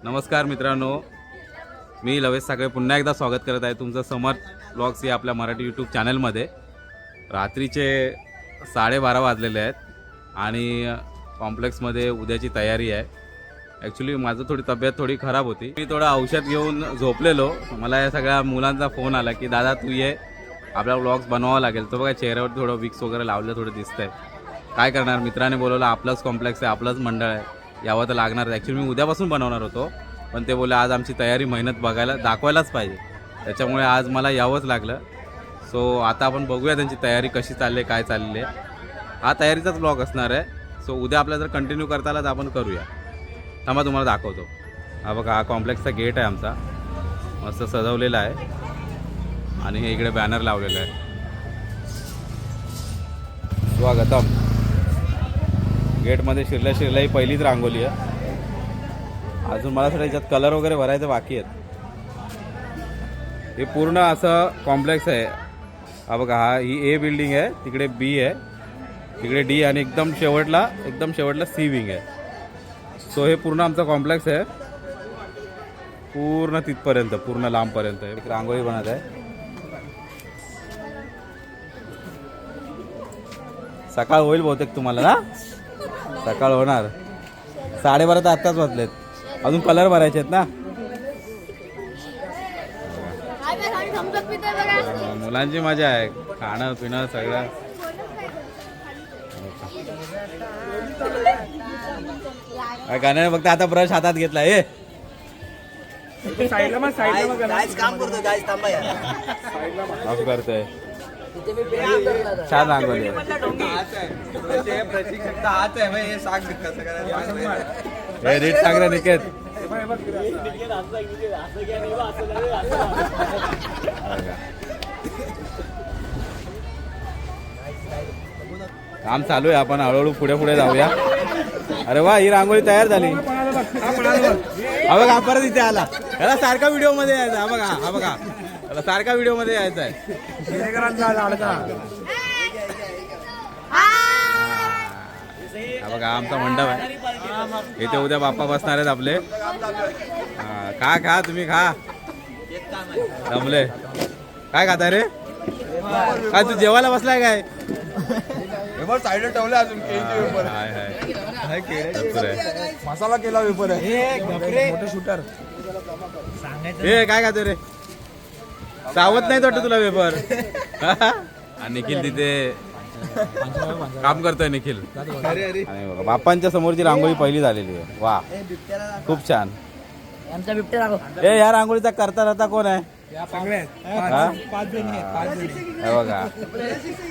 नमस्कार मित्रांनो, मी लवेश साखळे पुन्हा एकदा स्वागत करत आहे तुमचं समर्थ ब्लॉग्स या आपल्या मराठी यूट्यूब चॅनलमध्ये। रात्रीचे 12:30 वाजलेले आहेत आणि कॉम्प्लेक्समध्ये उद्याची तयारी आहे। ॲक्च्युली माझं थोडी तब्येत थोडी खराब होती, मी थोडं औषध घेऊन झोपलेलो। मला या सगळ्या मुलांचा फोन आला की दादा तू ये, आपला ब्लॉग्स बनवावा लागेल। तो बघा चेहऱ्यावर थोडं विक्स वगैरे लावलं, थोडं दिसतंय। काय करणार, मित्राने बोलवलं, आपलंच कॉम्प्लेक्स आहे, आपलंच मंडळ आहे, यावं तर लागणार। ॲक्च्युली मी उद्यापासून बनवणार होतो, पण ते बोलले आज आमची तयारी मेहनत बघायला दाखवायलाच पाहिजे, त्याच्यामुळे आज मला यावंच लागलं। सो आता आपण बघूया त्यांची तयारी कशी चालली आहे, काय चालली आहे। हा तयारीचाच ब्लॉग असणार आहे। सो उद्या आपल्याला जर कंटिन्यू करता आला तर आपण करूया। थांबा तुम्हाला दाखवतो। हा बघा, हा कॉम्प्लेक्सचा गेट आहे आमचा, मस्त सजवलेला आहे आणि हे इकडे बॅनर लावलेलं आहे, स्वागतम। गेटमध्ये शिरल्या ही पहिलीच रांगोली आहे। अजून मला थोडं याच्यात कलर वगैरे भरायचे बाकी आहेत। हे पूर्ण असं कॉम्प्लेक्स आहे। हा बघा, हा ही ए बिल्डिंग आहे, तिकडे बी आहे, तिकडे डी आणि एकदम शेवटला सी विंग आहे। सो हे पूर्ण आमचा कॉम्प्लेक्स आहे, पूर्ण तिथपर्यंत, पूर्ण लांबपर्यंत एक रांगोळी बनत आहे। सकाळ होईल बहुतेक तुम्हाला ना, सकाळ होणार। 12:30 तर आत्ताच वाजलेत, अजून कलर भरायचे आहेत ना। मुलांची मजा आहे, खाणं पिणं सगळं। गाण्याने फक्त आता ब्रश हातात घेतला, हे ऑफ करतोय। छान रांगोली रेट सांग रे निकेत। काम चालू आहे, आपण हळूहळू पुढे जाऊया। अरे वा, ही रांगोळी तयार झाली। हा बघा, परत इथे आला, याला सारखा व्हिडिओ मध्ये यायचा। हा बघा याला सारखा व्हिडिओ मध्ये यायचा आहे। हा बघा, आमचा मंडप आहे, इथे उद्या बाप्पा बसणार आहेत आपले। खा तुम्ही खा, जमले। काय खाताय रे? काय तू जेवायला बसलाय काय? साईडला ठेवलं अजून मसाला केला वेपर मोठे शूटर। हे काय खाते रे? सावत नाही वाटत तुला वेपर? निखिल तिथे काम करतोय, निखिल। आणि बघा, बाप्पांच्या समोरची रांगोळी पहिली झालेली आहे। वा, खूप छान। ए, या रांगोळीचा करता कोण आहे? बघा,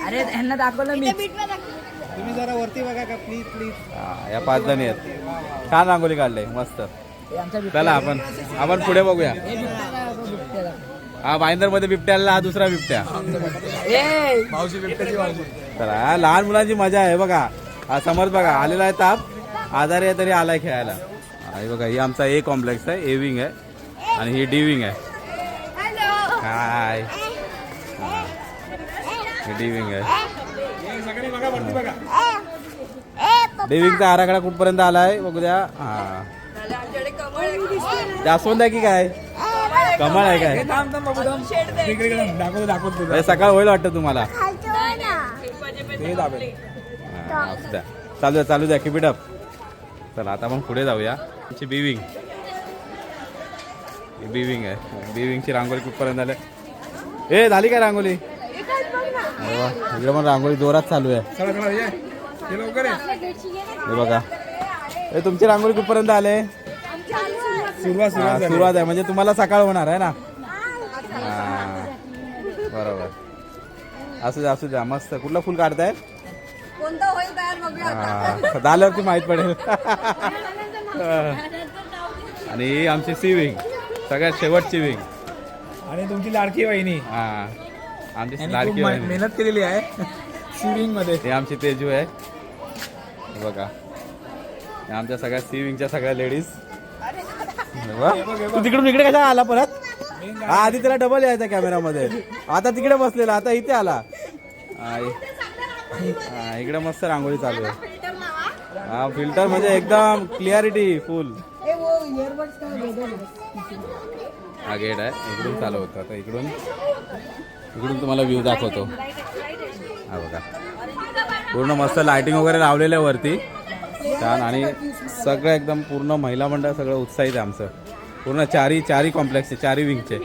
अरे ह्यांना दाखवलं मी। तुम्ही जरा वरती बघा का प्लीज। या 5 जणी आहेत, छान रांगोळी काढले, मस्त। चला आपण पुढे बघूया। हा बाइंदर मध्ये बिबट्याला, हा दुसरा बिबट्या। चला, लहान मुलांची मजा आहे। बघा, हा समर्थ बघा आलेला आहे, ताप आजारी आहे तरी आलाय खेळायला। हे बघा, ही आमचा ए कॉम्प्लेक्स आहे, ए विंग आहे आणि ही डी विंग आहे। हाय, डी विंग आहे। डी विंगचा आराखडा कुठपर्यंत आलाय बघूया। हा, जास्वंद आहे की काय? कमळ आहे काय? दाखवतो सकाळ होईल वाटतं तुम्हाला। चालू द्या कीप इट अप। चला आता आपण पुढे जाऊया। बी विंग आहे, बी विंगची रांगोळी कुठपर्यंत आले? ए, झाली काय रांगोळी? इकडे पण रांगोळी जोरात चालू आहे। हे बघा, ए तुमची रांगोळी कुठपर्यंत आले? सुरुवात आहे, म्हणजे तुम्हाला सकाळ होणार आहे ना। बरोबर, असू द्या मस्त। कुठलं फुल काढताय? झाल्यावरती माहित पडेल। आणि ही आमची सी विंग, सगळ्यात शेवटची विंग, आणि तुमची लाडकी वहिनी। आमची लाडकी वहिनी मेहनत केलेली आहे सी विंग मध्ये। हे आमची तेजू आहे, बघा आमच्या सगळ्या सी विंगच्या सगळ्या लेडीज। तू तिकडून इकडे कसा आला परत? हा, आधी त्याला डबल यायचा कॅमेरामध्ये, आता तिकडे बसलेला, आता इथे आला। इकडे मस्त रांगोळी चालू आहे। हा, फिल्टर म्हणजे एकदम क्लिअरिटी फुल। हा गेट आहे, इकडून चालू होतं. आता इकडून तुम्हाला व्ह्यू दाखवतो. हा बघा, पूर्ण मस्त लाइटिंग वगैरे लावलेलं आहे वरती, छान. आणि सगळं एकदम पूर्ण महिला मंडळ सगळं उत्साहित आहे आमचं. पूर्ण चारी कॉम्प्लेक्सचे, चारी विंगचे.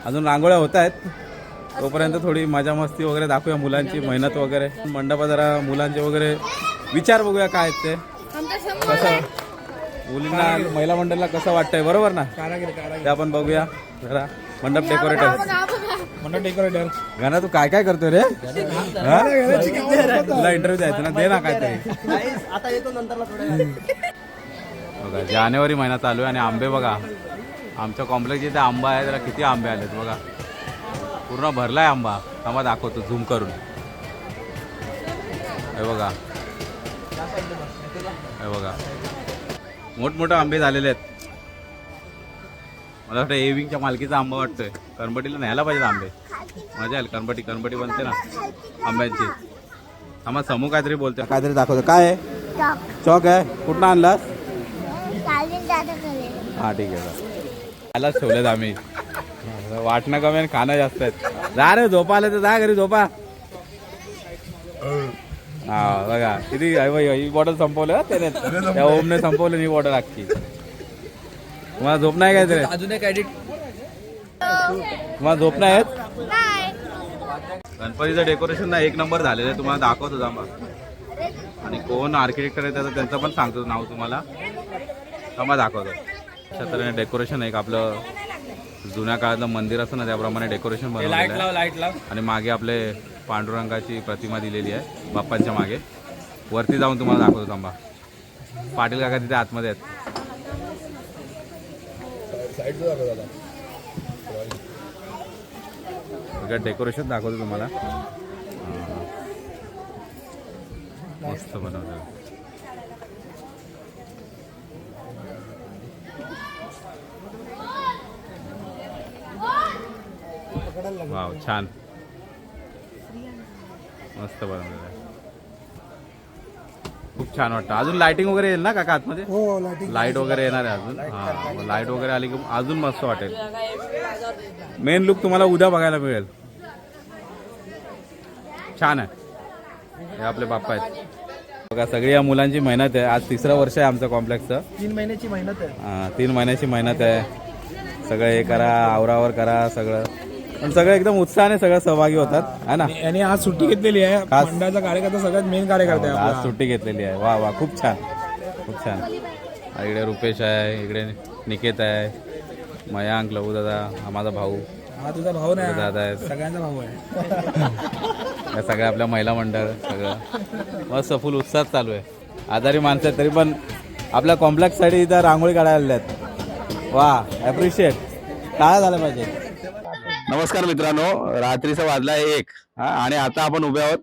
अजून रांगोळ्या होत आहेत, तोपर्यंत थोडी मजा मस्ती वगैरे दाखवूया, मुलांची मेहनत वगैरे. मंडपात जरा मुलांचे वगैरे विचार बघूया काय आहेत ते, कसं मुलींना महिला मंडळाला कसं वाटतंय, बरोबर ना? ते आपण बघूया जरा. मंडप डेकोरेटर गाणं तू काय काय करतोय रे? तुला इंटरव्ह्यू द्यायचा ना, दे ना काय तरी. आता येतो नंतरला बघा जानेवारी महिना चालू आहे आणि आंबे बघा, आमच्या कॉम्प्लेक्स जिथे आंबा आहे त्याला किती आंबे आलेत बघा, पूर्ण भरलाय आंबा. आम्हा दाखवतो झूम करून. हे बघा, हे बघा, मोठमोठे आंबे झालेले आहेत. मला वाटतं ए विंगच्या मालकीचा आंबा वाटतोय. कणबटीला न्यायला पाहिजे आंबे, मजा येईल. कणबटी बनते ना आंब्यांची. आम्हाला समूह काहीतरी बोलतोय, काहीतरी दाखवतो. काय आहे? चॉक आहे. कुठं आणलास? हा ठीक आहे, त्यालाच ठेवलेत आम्ही. वाटणं कमी आणि खाणं जास्त आहेत. जा रे, झोपा आले तर जा घरी झोपा. हा बघा किती, ही बॉटल संपवलं त्याने, त्या ओमने संपवलं ही बॉटल अख्खी. तुम्हाला झोप नाही काय तरी? अजून एक एडिट. तुम्हाला झोप नाही आहेत? गणपतीचं डेकोरेशन ना एक नंबर झालेलं आहे, तुम्हाला दाखवतो जांबा. आणि कोण आर्किटेक्टर आहे त्याचं, त्यांचं पण सांगतो नाव तुम्हाला, थांबा दाखवतो. अशा तऱ्हेने डेकोरेशन आहे, आपलं जुन्या काळातलं मंदिर असं ना त्याप्रमाणे डेकोरेशन बनवलेलं आहे. आणि मागे आपले पांडुरंगाची प्रतिमा दिलेली आहे बाप्पांच्या मागे. वरती जाऊन तुम्हाला दाखवतो थांबा. पाटील काका तिथे आतमध्ये आहेत. डेकोरेशन दाखवतो तुम्हाला, मस्त बनवलं. वाव, छान, मस्त बनवलेलं आहे. खूप छान वाटतं. अजून लाइटिंग वगैरे येईल ना काका आतमध्ये? हो, लाईट वगैरे येणार आहे अजून. हा, लाईट वगैरे आली की अजून मस्त वाटेल. मेन लुक तुम्हाला उद्या बघायला मिळेल. छान आहे. हे आपले बाप्पा आहेत बघा. सगळी या मुलांची मेहनत आहे. आज 3रं वर्ष आहे आमचं कॉम्प्लेक्सचं. 3 महिन्याची मेहनत आहे. हा, 3 महिन्याची मेहनत आहे. सगळं हे करा, आवरावर करा सगळं, पण सगळे एकदम उत्साहाने सगळं सहभागी होतात, है ना? आणि आज सुट्टी घेतलेली आहे. मंडळाचा कार्यकर्ता सगळ्यात मेन कार्यकर्ता आहे आज आपला. सुट्टी घेतलेली आहे. वा वा, खूप छान, खूप छान. इकडे रुपेश आहे, इकडे निकेत आहे, मयांक, लहू दादा, हा माझा भाऊ. हा तुझा भाऊ नाही, दादा आहे. सगळ्यांचा भाऊ आहे. या सगळ्या आपल्या महिला मंडळ सगळं मस्त फुल उत्साह चालू आहे. आजारी माणसं आहेत तरी पण आपल्या कॉम्प्लेक्ससाठी इथं रांगोळी काढायला आल्यात. वा, ॲप्रिशिएट. काय झालं पाहिजे. नमस्कार मित्रांनो, रात्रीचा वाजला 1 आणि आता आपण उभे आहोत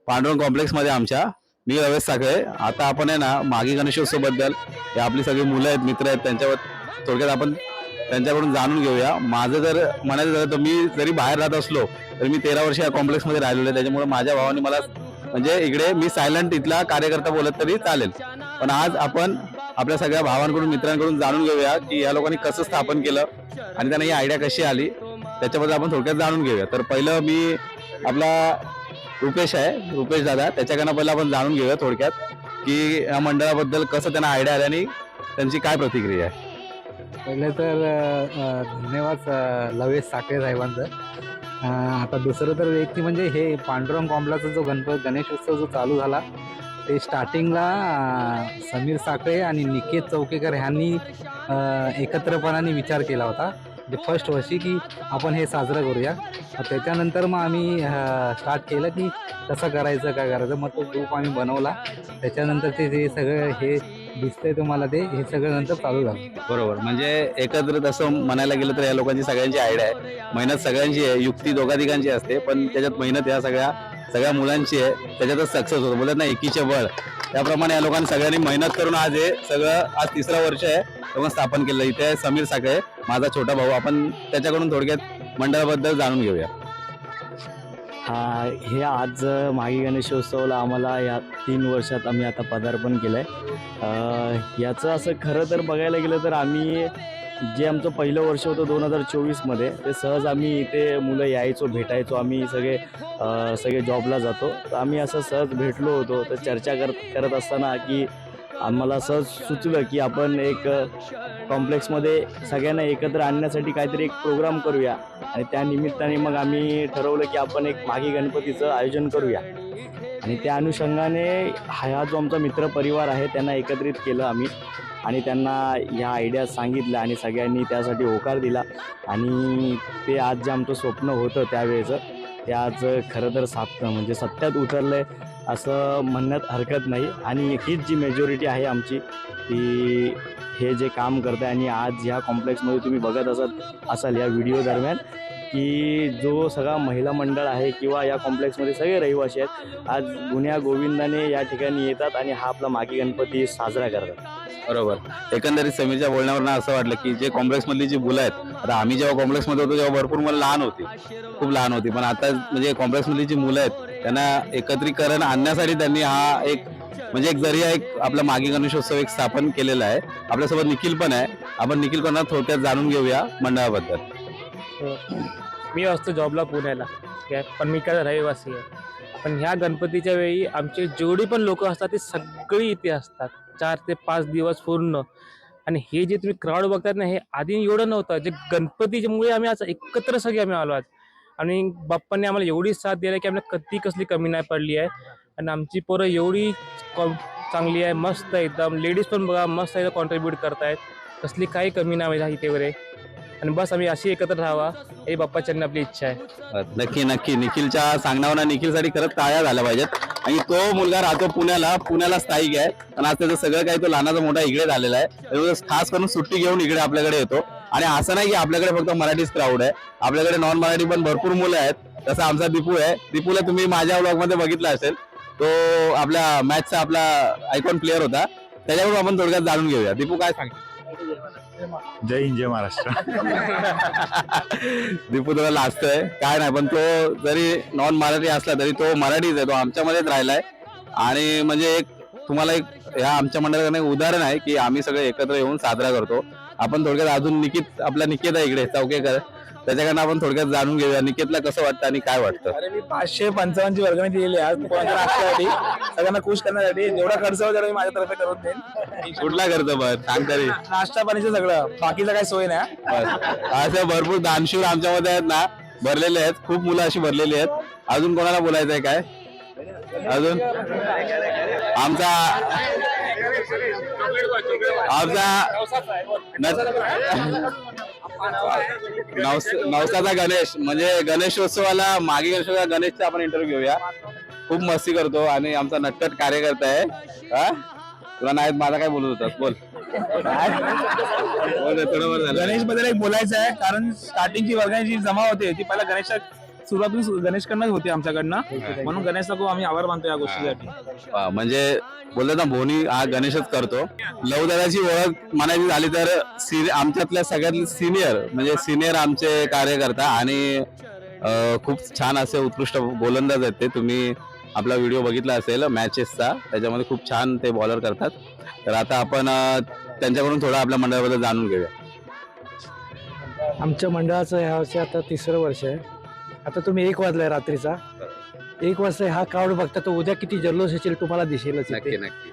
पांडुरंग कॉम्प्लेक्समध्ये आमच्या. मी रवेश साखळे. आता आपण आहे ना मागी गणेशोत्सवबद्दल, हे आपली सगळी मुलं आहेत, मित्र आहेत, त्यांच्यावर थोडक्यात आपण त्यांच्याकडून जाणून घेऊया. माझं जर म्हणायचं झालं तर मी जरी बाहेर राहत असलो तर मी 13 वर्ष या कॉम्प्लेक्समध्ये राहिलेलो आहे. त्याच्यामुळे माझ्या भावाने मला, म्हणजे इकडे मी सायलंट इथला कार्यकर्ता बोलत तरी चालेल, पण आज आपण आपल्या सगळ्या भावांकडून, मित्रांकडून जाणून घेऊया की या लोकांनी कसं स्थापन केलं आणि त्यांना ही आयडिया कशी आली, त्याच्याबद्दल आपण थोडक्यात जाणून घेऊया. तर पहिलं मी आपला रुपेश आहे, रुपेश दादा, त्याच्याकडनं पहिलं आपण जाणून घेऊया थोडक्यात की या मंडळाबद्दल कसं त्यांना आयडिया आली आणि त्यांची काय प्रतिक्रिया आहे. पहिले तर धन्यवाद लवेश साखळे साहेबांचं. आता दुसरं तर एक की म्हणजे हे पांडुरंग कॉम्प्लेक्सचा जो गणेशोत्सव जो चालू झाला ते स्टार्टिंगला समीर साखळे आणि निकेत चौकेकर ह्यांनी एकत्रपणाने विचार केला होता. म्हणजे फर्स्ट वर्षी की आपण हे साजरं करूया. त्याच्यानंतर मग आम्ही स्टार्ट केलं की कसं करायचं, काय करायचं. मग तो ग्रुप आम्ही बनवला. त्याच्यानंतर ते सगळं हे दिसतंय तुम्हाला, ते हे सगळं नंतर चालू झालं. बरोबर, म्हणजे एकत्र तसं म्हणायला गेलं तर या लोकांची सगळ्यांची आयडिया आहे, मेहनत सगळ्यांची आहे, युक्ती दोघांची असते, पण त्याच्यात मेहनत या सगळ्या मुलांची आहे, त्याच्यातच सक्सेस होतो. बोलत ना एकीचे बळ, त्याप्रमाणे या लोकांनी सगळ्यांनी मेहनत करून आज हे सगळं, आज 3रं वर्ष आहे तेव्हा स्थापन केलं. इथे आहे समीर साखळे, माझा छोटा भाऊ. आपण त्याच्याकडून थोडक्यात मंडळाबद्दल जाणून घेऊया. हे आज मागी गणेशोत्सवाला आम्हाला या 3 वर्षात आम्ही आता पदार्पण केलं आहे. याचं असं खरं तर बघायला गेलं तर आम्ही जे आमचं पहिलं वर्ष होतं 2024मध्ये ते सहज आम्ही इथे मुलं यायचो भेटायचो. आम्ही सगळे जॉबला जातो, तर आम्ही असं सहज भेटलो होतो. तर चर्चा करत असताना की आम्हाला सहज सुचलं की आपण एक कॉम्प्लेक्समध्ये सगळ्यांना एकत्र आणण्यासाठी काहीतरी एक प्रोग्राम करूया. आणि त्या निमित्ताने मग आम्ही ठरवलं की आपण एक मागी गणपतीचं आयोजन करूया. आणि त्या अनुषंगाने हा जो आमचा मित्रपरिवार आहे त्यांना एकत्रित केलं आम्ही आणि त्यांना ह्या आयडिया सांगितल्या आणि सगळ्यांनी त्यासाठी होकार दिला. आणि ते आज जे आमचं स्वप्न होतं त्यावेळेचं ते आज खरं तर म्हणजे सत्यात उतरलं आहे असं म्हणण्यात हरकत नाही. आणि हीच जी मेजॉरिटी आहे आमची ती हे जे काम करतं आहे. आणि आज ह्या कॉम्प्लेक्समध्ये तुम्ही बघत असाल या व्हिडिओ दरम्यान की जो सगळा महिला मंडळ आहे किंवा या कॉम्प्लेक्समध्ये सगळे रहिवासी आहेत आज गुण्या गोविंदाने या ठिकाणी येतात आणि हा आपला मागी गणपती साजरा करतात. बरोबर. एकंदरीत समीरच्या बोलण्यावरून असं वाटलं की जे कॉम्प्लेक्समधली जी मुलं आहेत, आता आम्ही जेव्हा कॉम्प्लेक्समध्ये होतो तेव्हा भरपूर मुलं लहान होती, खूप लहान होती. पण आता म्हणजे कॉम्प्लेक्समधली जी मुलं आहेत त्यांना एकत्रीकरण आणण्यासाठी त्यांनी हा एक म्हणजे एक जरिया एक आपला मागी गणेशोत्सव एक स्थापन केलेला आहे. आपल्यासोबत निखिल पण आहे. आपण निखिल कोणा थोडक्यात जाणून घेऊया मंडळाबद्दल. मी असतो जॉबला पुण्याला, पण मी काय रहिवासी आहे. पण ह्या गणपतीच्या वेळी आमचे जेवढी पण लोक असतात ते सगळी इथे असतात 4 ते 5 दिवस पूर्ण. आणि हे जे तुम्ही क्राऊड बघतात ना, हे आधी एवढं नव्हतं. जे गणपतीच्यामुळे आम्ही आज एकत्र सगळे आम्ही आलो आज. आणि बाप्पांनी आम्हाला एवढी साथ दिली की आम्हाला कधी कसली कमी नाही पडली आहे. आणि आमची पोरं एवढी चांगली आहे, मस्त आहे एकदम. लेडीज पण बघा मस्त आहे, कॉन्ट्रीब्यूट करतायत, कसली काही कमी नाही इथे वगैरे. आणि बस आम्ही अशी एकत्र राहावा ही बाप्पाच्यांनी आपली इच्छा आहे. नक्की नक्की निखिलच्या सांगण्यावर निखिलसाठी खरंच टाळ्या झाल्या पाहिजेत. आणि तो मुलगा राहतो पुण्याला स्थायिक आहे आणि आज त्याचं सगळं काही तो लहानाचा मोठा इकडे झालेला आहे. त्यामुळे खास करून सुट्टी घेऊन इकडे आपल्याकडे येतो. आणि असं नाही की आपल्याकडे फक्त मराठीच क्राऊड आहे, आपल्याकडे नॉन मराठी पण भरपूर मुलं आहेत. तसं आमचा दीपू आहे. दीपूला तुम्ही माझ्या व्लॉगमध्ये बघितला असेल, तो आपल्या मॅचचा आपला आयकॉन प्लेअर होता. त्याच्याकडून आपण थोडक्यात जाणून घेऊया. दीपू काय सांगतो? जय हिंद जय महाराष्ट्र. दीपू तुला लाजतोय काय नाही, पण तो जरी नॉन मराठी असला तरी तो मराठीच आहे, तो आमच्यामध्येच राहिलाय. आणि म्हणजे एक तुम्हाला एक ह्या आमच्या मंडळाकडे एक उदाहरण आहे की आम्ही सगळे एकत्र येऊन साजरा करतो. आपण थोडक्यात अजून निकेत आहे इकडे चौकेकर, त्याच्याकडनं आपण थोडक्यात जाणून घेऊया निकेतला कसं वाटतं आणि काय वाटतं. अरे मी 555 वर्गणी दिलेली आहे आज नाश्त्यासाठी, सगळ्यांना खुश करण्यासाठी. जेवढा खर्च होता मी माझ्यातर्फे करून देईन. कुठला खर्च बरं सांग तरी. नाश्ता पाणीचं सगळं, बाकीचं काही सोय नाही. असं भरपूर दानशूर आमच्यामध्ये आहेत ना, भरलेले आहेत. खूप मुलं अशी भरलेली आहेत. अजून कोणाला बोलायचं आहे काय? अजून नवसाचा गणेश म्हणजे गणेशोत्सवाला मागे गणेशचा आपण इंटरव्ह्यू घेऊया. खूप मस्ती करतो आणि आमचा नटखट कार्यकर्ता आहे. तुला नाही माझा काय बोलत होता बोल. गणेश बद्दल एक बोलायचं आहे, कारण स्टार्टिंगची वर्गणी जी जमा होते ती पहिला सुरुवातीला गणेशकडनंच होती आमच्याकडनं, म्हणून गणेशचा खूप आम्ही आभार मानतो या गोष्टीसाठी. म्हणजे बोलतो ना भोनी हा गणेशच करतो. लवदादाची ओळख म्हणायची झाली तर आमच्यातल्या सगळ्यात सिनियर आमचे कार्यकर्ता आणि खूप छान असे उत्कृष्ट गोलंदाज आहेत ते. तुम्ही आपला व्हिडिओ बघितला असेल मॅचेसचा, त्याच्यामध्ये खूप छान ते बॉलर करतात. तर आता आपण त्यांच्याकडून थोडं आपल्या मंडळाबद्दल जाणून घेऊया. आमच्या मंडळाचं ह्या वर्षी आता 3रं वर्ष आहे. आता तुम्ही 1 वाजलाय रात्रीचा, 1 वाजता हा क्राऊड बघता तर उद्या किती जल्लोष असेल तुम्हाला दिसेलच. नक्की नक्की.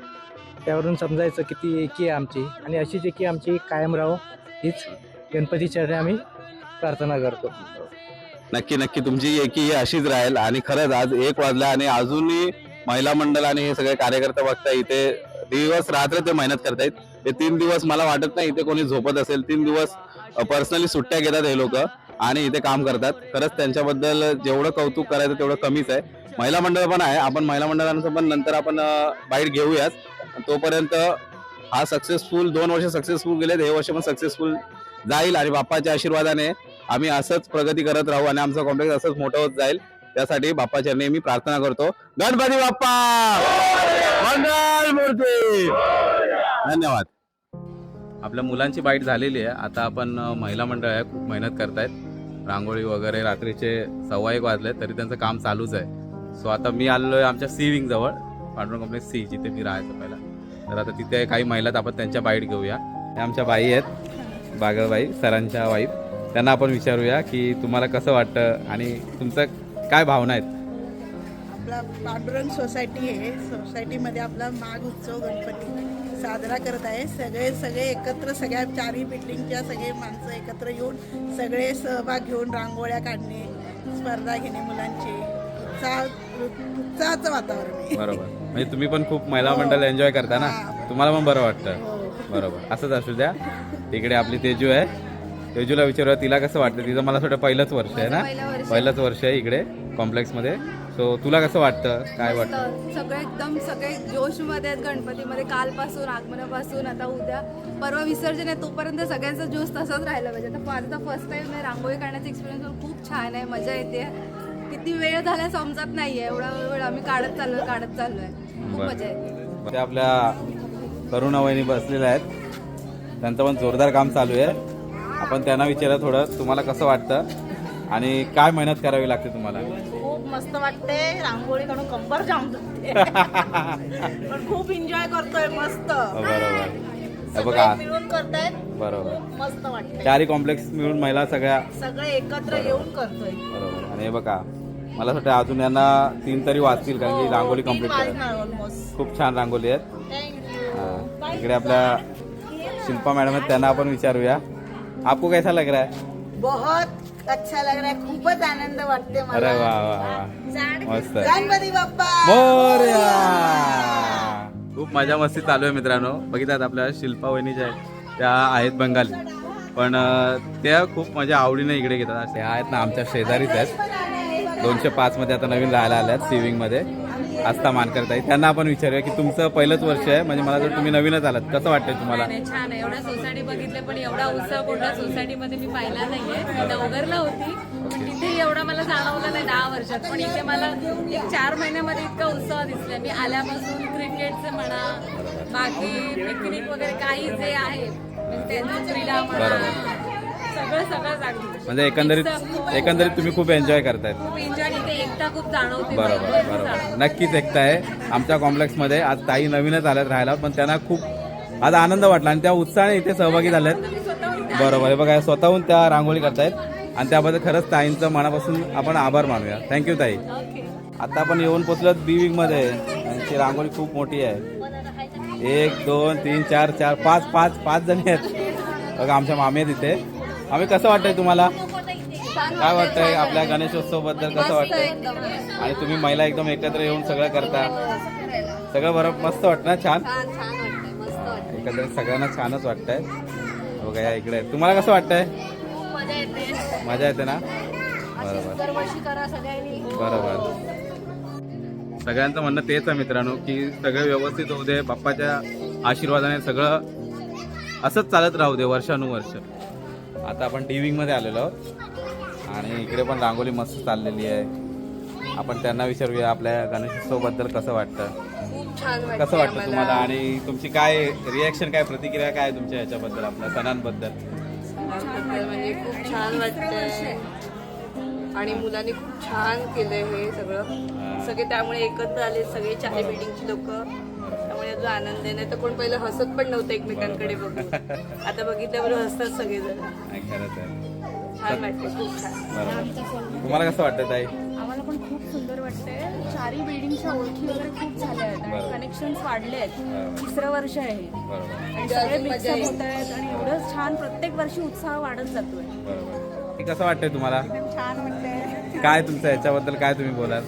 त्यावरून समजायचं किती एकी आहे आमची आणि अशीच एकी आमची कायम राहो हीच गणपतीच्या आम्ही प्रार्थना करतो. नक्की नक्की तुमची एकी ही अशीच राहील. आणि खरंच आज 1 वाजला आणि अजूनही महिला मंडळ आणि हे सगळे कार्यकर्ते बघता इथे दिवस रात्र ते मेहनत करतायत. हे 3 दिवस मला वाटत नाही इथे कोणी झोपत असेल. 3 दिवस पर्सनली सुट्ट्या घेतात हे लोक आणि इथे काम करतात. खरंच त्यांच्याबद्दल जेवढं कौतुक करायचं तेवढं कमीच आहे. महिला मंडळ पण आहे, आपण महिला मंडळांचं पण नंतर आपण बाईट घेऊयाच. तोपर्यंत हा सक्सेसफुल 2 वर्ष सक्सेसफुल गेलेत, हे वर्ष पण सक्सेसफुल जाईल आणि बाप्पाच्या आशीर्वादाने आम्ही असंच प्रगती करत राहू आणि आमचं कॉम्प्लेक्स असंच मोठं होत जाईल. त्यासाठी बाप्पाच्या चरणी मी प्रार्थना करतो. गणपती बाप्पा मंगल मूर्ती. धन्यवाद. आपल्या मुलांची बाईट झालेली आहे. आता आपण महिला मंडळ आहे, खूप मेहनत करतायत रांगोळी वगैरे रात्रीचे 1:15 वाजले तरी त्यांचं काम चालूच आहे. सो आता मी आलेलो आहे आमच्या सी विंग जवळ, पांडुरंग कंपनी सी, जिथे मी राहायचो पहिला. तर आता तिथे काही महिला आहेत, आपण त्यांच्या बाईट घेऊया. त्या आमच्या बाई आहेत, बागलबाई सरांच्या वाईफ. त्यांना आपण विचारूया की तुम्हाला कसं वाटतं आणि तुमचं काय भावना आहेत. आपला पांडुरंग सोसायटी आहे, सोसायटीमध्ये आपला माघ उत्सव गणपती साजरा करत आहे. सगळे एकत्र, सगळ्या चारही बिल्डिंगच्या सगळे माणसं एकत्र येऊन सगळे सहभाग घेऊन रांगोळ्या काढणे, स्पर्धा घेणे मुलांची, उत्साहाचं वातावरण आहे. बरोबर, म्हणजे तुम्ही पण खूप महिला मंडळ एन्जॉय करता ना, तुम्हाला पण बरं वाटतं. हो. बरोबर, असंच असू द्या. इकडे आपली तेजू आहे, तेजूला विचारूया तिला कसं वाटतं. तिचं मला वाटतं पहिलंच वर्ष आहे ना, पहिलंच वर्ष आहे इकडे कॉम्प्लेक्समध्ये. सो तुला कसं वाटतं, काय वाटतं? सगळे जोशमध्ये आहेत गणपतीमध्ये. कालपासून आगमनापासून आता उद्या परवा विसर्जन आहे, तोपर्यंत सगळ्यांचा जोश तसाच राहिला पाहिजे. आता माझा फर्स्ट टाइम आहे रांगोळी काढण्याचा एक्सपिरियन्स खूप छान आहे, मजा येते. किती वेळ झाला समजत नाहीये, एवढा वेळ आम्ही काढत चाललोय. खूप मजा येते. त्या आपल्या करुणा वहिनी बसलेल्या आहेत, त्यांचं पण जोरदार काम चालू आहे. आपण त्यांना विचारा थोडं तुम्हाला कसं वाटतं आणि काय मेहनत करावी लागते तुम्हाला. खूप मस्त वाटते, रांगोळी काढून कंबर जाम दुखते. पण खूप एन्जॉय करतोय, मस्त बरोबर, बघा मिळून करतायत. बरोबर, मस्त वाटतंय, चारही कॉम्प्लेक्स मिळून महिला सगळे एकत्र येऊन करतोय. बरोबर. आणि हे बघा मला असं वाटतं अजून यांना 3 तरी वाचतील, कारण की रांगोळी कम्प्लीट करतात. ऑलमोस्ट. खूप छान रांगोळी आहेत. थँक्यू. हाँ, इकडे आपल्या शिल्पा मैडम है, त्यांना आपण विचारूया. आपको कैसा लग रहा है? बहुत अच्छा लग रहा है, खूपच आनंद वाटते अरे मला. वाह वाह वाह, मस्त. गणपती बाप्पा मोरया. खूप मजा मस्ती चालू आहे मित्रांनो. बघितलात आपल्या शिल्पा वहिनी ज्या आहेत त्या आहेत बंगाली, पण त्या खूप मजा आवडीने इकडे घेतात. त्या आहेत ना आमच्या शेजारीच आहेत, 205 मध्ये आता नवीन राहायला आल्यात सिविंग मध्ये, आस्था मानकर ताई. त्यांना आपण विचारूया की तुमचं पहिलंच वर्ष आहे, म्हणजे मला जर तुम्ही नवीनच आलात, कसं वाटतंय तुम्हाला? छान आहे. एवढ्या सोसायटी बघितल्या पण एवढा उत्साह कोणत्या सोसायटीमध्ये मी पाहिला नाहीये. मी नवघरला होती पण तिथे एवढा मला जाणवलं नाही 10 वर्षात, पण इथे मला एक 4 महिन्यामध्ये इतका उत्साह दिसला. मी आल्यापासून क्रिकेटचं म्हणा, बाकी पिकनिक वगैरे काही जे आहे म्हणजे त्यांचं क्रीडा म्हणा, सगळं अगदी. म्हणजे एकंदरीत तुम्ही खूप एन्जॉय करतायत. खूप एन्जॉय, इथे एकता खूप जाणवते. बरोबर बरोबर, नक्कीच एकता आहे आमच्या कॉम्प्लेक्समध्ये. आज ताई नवीनच आल्यात राहायला, पण त्यांना खूप आज आनंद वाटला आणि त्या उत्साहाने इथे सहभागी झाल्यात. बरोबर आहे, बघा स्वतःहून त्या रांगोळी करतायत आणि त्याबद्दल खरंच ताईंचं मनापासून आपण आभार मानूया. थँक्यू ताई. आता आपण येऊन पोचलो बी विंग मध्ये. त्यांची रांगोळी खूप मोठी आहे, 1 2 3 4 4 5 जणी आहेत. बघा आमच्या मामी आहेत इथे. आम्ही कसं वाटतंय तुम्हाला, काय वाटतंय आपल्या गणेशोत्सव बद्दल, कसं वाटतंय? आणि तुम्ही महिला एकदम एकत्र येऊन सगळं करता, सगळं बरोबर मस्त वाटतं ना, छान एकंदरीत सगळ्यांना छानच वाटतंय. बघा या इकडे तुम्हाला कसं वाटतंय? मजा येते ना, बरोबर बरोबर. सगळ्यांचं म्हणणं तेच आहे मित्रांनो की सगळं व्यवस्थित होऊ दे, बाप्पाच्या आशीर्वादाने सगळं असंच चालत राहू दे वर्षानुवर्ष. आता आपण डिविंग मध्ये आलेलो आहोत आणि इकडे पण रांगोळी मस्त चाललेली आहे. आपण त्यांना विचारूया आपल्या गणेशोत्सव बद्दल कसं वाटतं, कसं वाटतं तुम्हाला आणि तुमची काय रिॲक्शन, काय प्रतिक्रिया काय तुमच्या ह्याच्याबद्दल, आपल्या सणांबद्दल? म्हणजे खूप छान वाटतंय आणि मुलांनी खूप छान केलंय हे सगळं. सगळे त्यामुळे एकत्र आले, सगळे चारी बिल्डिंगची लोक, त्यामुळे जो आनंद आहे. नाही तर कोण पहिलं हसत पण नव्हतं एकमेकांकडे बघून, आता बघितल्याबरोबर हसतात सगळेजण. खरंच आहे, छान वाटते, खूप छान. तुम्हाला कसं वाटतं ताई? आम्हाला पण खूप सुंदर वाटतंय. चारही बिल्डिंगच्या ओळखी वगैरे खूप झाल्या आहेत आणि कनेक्शन्स वाढले आहेत. 3रं वर्ष आहे हे. आणि सगळे मिक्सअप होत आहेत आणि एवढं छान प्रत्येक वर्षी उत्साह वाढत जातोय. कसं वाटतंय तुम्हाला? छान वाटतंय. काय तुमचं याच्याबद्दल काय तुम्ही बोलाल?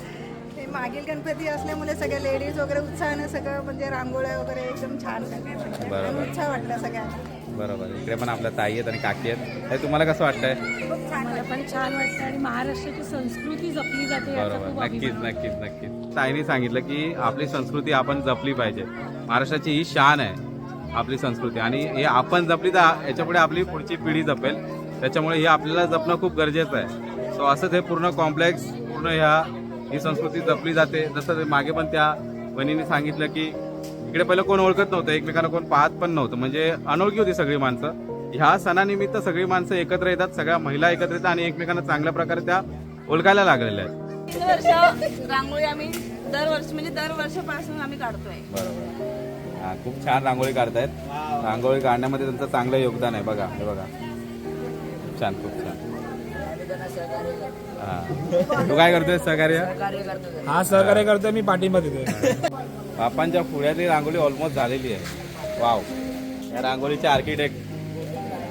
मागील गणपती असल्यामुळे सगळ्या लेडीज वगैरे उत्साहाने सगळं म्हणजे रांगोळ्या वगैरे एकदम छान सगळे, बरोबर. उत्साह वाटला सगळ्यांना. बरोबर, इकडे पण आपल्या ताई आहेत आणि काकी आहेत. हे तुम्हाला कसं वाटतंय? मला पण छान वाटतं आणि महाराष्ट्राची संस्कृती जपली जाते याचा बरोबर, खूप नक्कीच अभिमान. नक्कीच नक्कीच. ताईने सांगितलं की आपली संस्कृती आपण जपली पाहिजे. महाराष्ट्राची ही शान आहे आपली संस्कृती आणि हे आपण जपली तर याच्यापुढे आपली पुढची पिढी जपेल. त्याच्यामुळे हे आपल्याला जपणं खूप गरजेचं आहे. सो असंच हे पूर्ण कॉम्प्लेक्स पूर्ण ही संस्कृती जपली जाते. जसं ते मागे पण त्या वहिनीने सांगितलं की इकडे पहिलं कोण ओळखत नव्हतं, एकमेकांना कोण पाहत पण नव्हतं, म्हणजे अनोळखी होती सगळी माणसं. ह्या सणानिमित्त सगळी माणसं एकत्र येतात, सगळ्या महिला एकत्र येतात आणि एकमेकांना चांगल्या प्रकारे त्या ओळखायला लागलेल्या आहेत. 3 वर्ष रांगोळी आम्ही दरवर्षी म्हणजे दरवर्षापासून आम्ही काढतोय. बरोबर. हा, खूप छान रांगोळी काढतायत. रांगोळी काढण्यामध्ये त्यांचं चांगलं योगदान आहे. बघा हे बघा, खूप छान खूप छान. हा, तू काय करतोय? सहकार्य. हा सहकार्य करतोय मी, पाठिंबा देतोय. बापांच्या पुढ्यातली रांगोळी ऑलमोस्ट झालेली आहे. वाव, या रांगोळीचे आर्किटेक्ट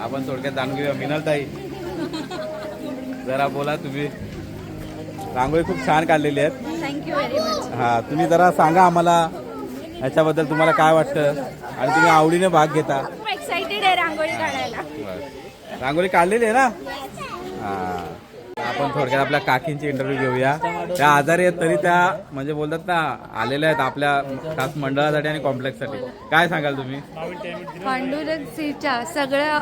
आपण थोडक्यात जाणून घेऊया. मिनलताई, जरा बोला तुम्ही. रांगोळी खूप छान काढलेली आहेत. Thank you very much. हा, तुम्ही जरा सांगा आम्हाला याच्याबद्दल तुम्हाला काय वाटतं आणि तुम्ही आवडीने भाग घेता. खूप एक्साइटेड आहे रांगोळी काढायला. बरं. रांगोळी काढलेली आहे ना? हा, आपण थोडक्यात आपल्या काकींची इंटरव्ह्यू घेऊया. त्या आजारी आहेत तरी त्या म्हणजे बोलतात ना आलेल्या आहेत आपल्या खास मंडळासाठी आणि कॉम्प्लेक्ससाठी. काय सांगाल तुम्ही? पांडुरंगसीच्या सगळ्या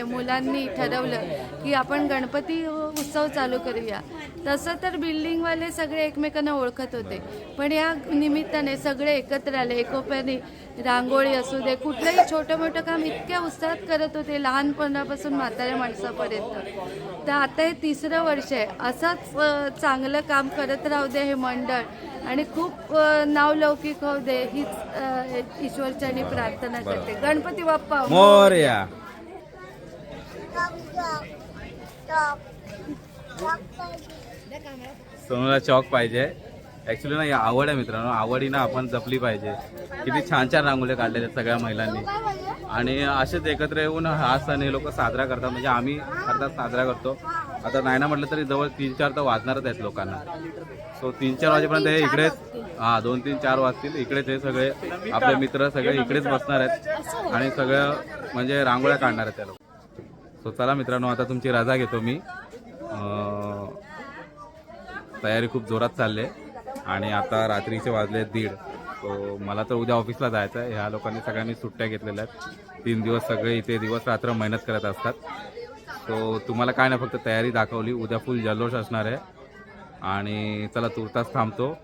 मुलांनी ठरवलं की आपण गणपती उत्सव चालू करूया. तसं तर बिल्डिंगवाले सगळे एकमेकांना ओळखत होते, पण या निमित्ताने सगळे एकत्र आले. एकोप्याने रांगोळी असू दे, कुठलंही छोटं मोठं काम इतक्या उत्साहात करत होते, लहानपणापासून म्हाताऱ्या माणसापर्यंत. तर आता हे 3रं वर्ष आहे. असंच चांगलं काम करत राहू दे हे मंडळ आणि खूप नावलौकिक होऊ दे हीच ईश्वरचरणी प्रार्थना करते. गणपती बाप्पा मोरया. सोनूला चॉक पाहिजे. ऍक्च्युली ना या आवड आहे मित्रांनो, आवडीनं आपण जपली पाहिजे. किती छान छान रांगोळ्या काढलेल्या आहेत सगळ्या महिलांनी आणि असेच एकत्र येऊन हा सण हे लोक साजरा करतात. म्हणजे आम्ही अर्थात साजरा करतो. आता नाही ना म्हटलं तरी जवळ 3-4 तर वाजणारच आहेत लोकांना. सो 3-4 वाजेपर्यंत हे इकडेच, हा 2-3-4 वाजतील इकडेच हे सगळे आपले मित्र सगळे इकडेच बसणार आहेत आणि सगळं म्हणजे रांगोळ्या काढणार आहेत त्या लोक. सो चला मित्रांनो, आता तुमची रजा घेतो मी. तयारी खूप जोरात चालली आहे आणि आता रात्रीचे वाजले 1:30. सो मला तर उद्या ऑफिसला जायचं आहे. ह्या लोकांनी सगळ्यांनी सुट्ट्या घेतलेल्या आहेत. 3 दिवस सगळे इथे दिवस रात्र मेहनत करत असतात. सो तुम्हाला काय नाही, फक्त तयारी दाखवली. उद्या फुल जल्लोष असणार आहे आणि चला तुर्तास थांबतो.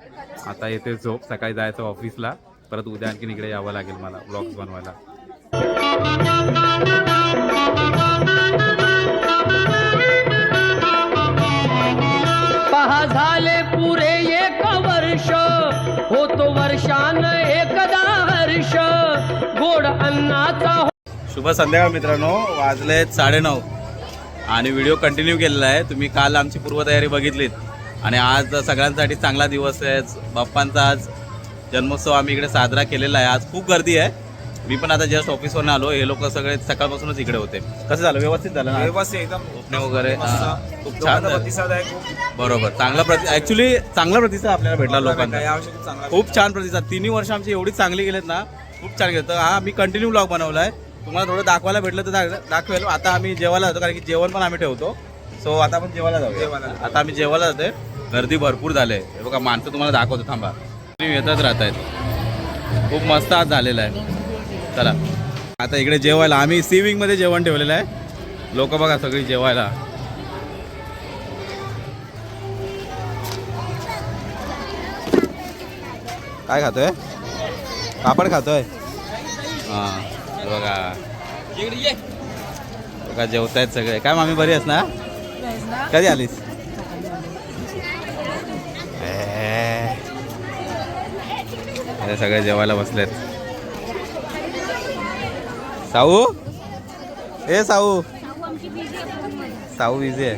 आता येते झोप, सकाळी जायचं ऑफिसला. परत उद्या आणखीन इकडे यावं लागेल मला ब्लॉग्स बनवायला. पहा झाले पुरे 1 वर्ष, होतो वर्षान एकदा हर्ष, गोड अन्नाचा. शुभ संध्याकाळ मित्रांनो, वाजलेत 9:30 आणि व्हिडिओ कंटिन्यू केलेला आहे. तुम्ही काल आमची पूर्वतयारी बघितलीत आणि आज सगळ्यांसाठी चांगला दिवस आहे. बाप्पांचा आज जन्मोत्सव आम्ही इकडे साजरा केलेला आहे. आज खूप गर्दी आहे. मी पण आता जस्ट ऑफिसवरून आलो. हे लोक सगळे सकाळपासूनच इकडे होते. कसं झालं? व्यवस्थित झालं ना? व्यवस्थित एकदम ओपनिंग वगैरे खूप छान झालं. प्रतिसाद आहे खूप. बरोबर, ऍक्च्युली चांगला प्रतिसाद आपल्याला भेटला लोकांना. यावर्षी चांगला खूप छान प्रतिसाद. 3 वर्ष आमची एवढी चांगली गेलेत ना, खूप छान गेलं. तर हा मी कंटिन्यू ब्लॉग बनवलाय. तुम्हाला थोडं दाखवायला भेटलं तर दाखवेल. आता आम्ही जेवायला जातो, कारण की जेवण पण आम्ही ठेवतो. सो आता आपण जेवायला जाऊ. आता आम्ही जेवायला जातोय. गर्दी भरपूर झाले. हे बघा माणसं तुम्हाला दाखवतो, थांबा. येतच राहत आहेत. खूप मस्त आज झालेला आहे. चला आता इकडे जेवायला आम्ही सी विंग मध्ये जेवण ठेवलेलं आहे. लोक बघा सगळी जेवायला. काय खातोय? पापड खातोय. हा बघा बघा जेवतायत सगळे. काय मामी बरी आहेस ना? कधी आलीस? अरे सगळे जेवायला बसलेत. साऊ, ए साऊ, साऊ बिझी आहे.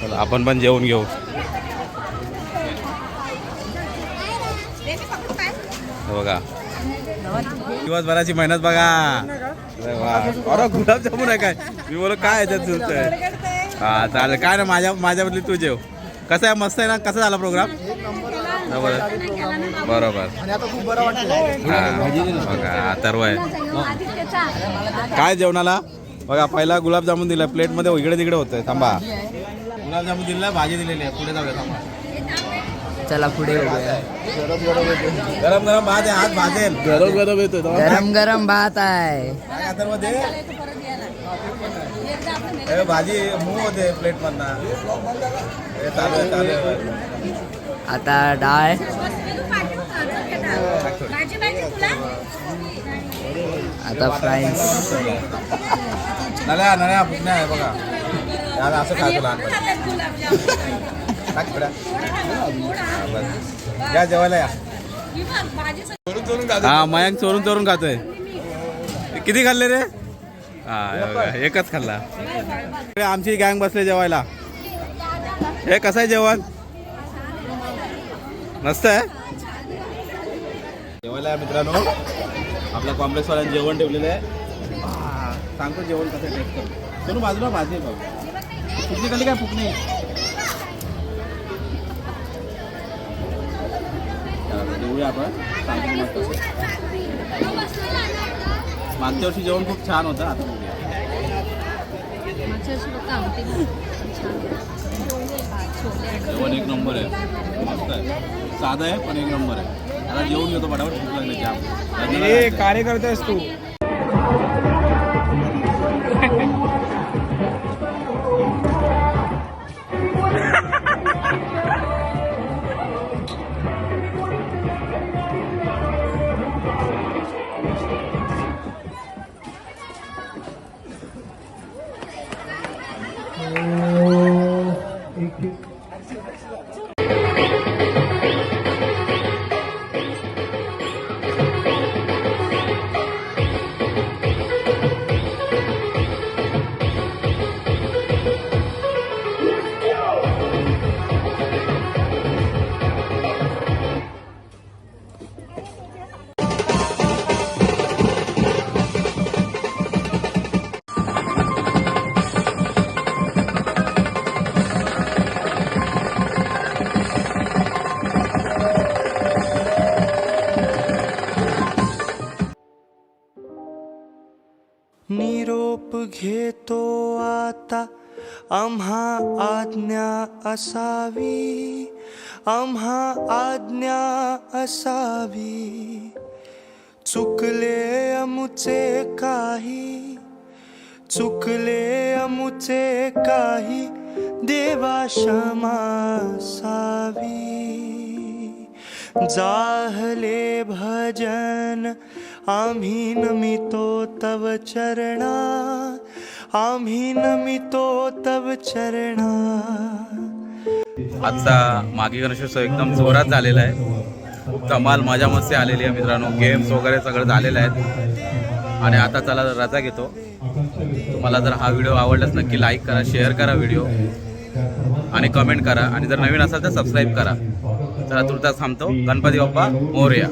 चला आपण पण जेवून घेऊ. बघा दिवसभराची मेहनत बघा. अरे वा, अरे गुलाबजामुन आहे काय? मी बोल काय याच्यात सुचतंय. हा चालेल, काय ना माझ्या बदली तू जेव. कसं आहे? मस्त आहे ना? कसा झाला प्रोग्राम? बरोबर. बघा सर्व आहे. काय जेवणाला? बघा पहिला गुलाबजामुन दिलाय प्लेट मध्ये, इकडे तिकडे होतंय. थांबा, गुलाबजामुन दिलाय, भाजी दिलेली आहे. पुढे जाऊया. थांबा, चला पुढे गरम गरम भात आहे. हात भाजेल. गरम गरम येतोय. गरम गरम भात आहे. काय अथर्व दे. भाजी मूव होते प्लेट मधनं. चालू आहे. आता डाळ. आता फ्राईज नळ्या नळ्या पुण्या आहे बघा याला असं खायचं लहानपणी या जेवायला या हा मयांक चोरून चोरून खातोय किती खाल्ले रे हा एकच खाल्ला आमची गँग बसले जेवायला हे कसं आहे जेवण मस्त आहे जेवायला मित्रांनो आपल्या कॉम्प्लेक्सवाल्यानं जेवण ठेवलेलं आहे सांगतो जेवण कसं टेस्ट करतो सोनू बाजूला भाजी आहे बघ फुकणी खाली काय फुकणी जेवूया आपण सांगतो मागच्या वर्षी जेवण खूप छान होतं आता बघूया जेवण एक नंबर आहे मस्त आहे साधं आहे पण एक नंबर आहे आता जेवण घेतो फटाफट भूक लागली जाम कार्यकर्ता आहेस तू निरोप घेतो आता आम्हा आज्ञा असावी आम्हा आज्ञा असावी चुकले अमुचे काही चुकले अमुचे काही देवा क्षमा असावी जाहले भजन आम्ही नमितो तव चरणा आम्ही नमितो तव चरणा आजचा मागी गणेशोत्सव एकदम जोरात झालेला आहे खूप कमाल मजा मस्ती आलेली आहे मित्रांनो गेम्स वगैरे सगळं झालेलं आहेत आणि आता चला रजा घेतो तुम्हाला जर हा व्हिडिओ आवडलाच नक्की लाईक करा शेअर करा व्हिडिओ आणि कमेंट करा आणि जर नवीन असाल तर सबस्क्राईब करा चला तुर्तास थांबतो गणपती बाप्पा मोरया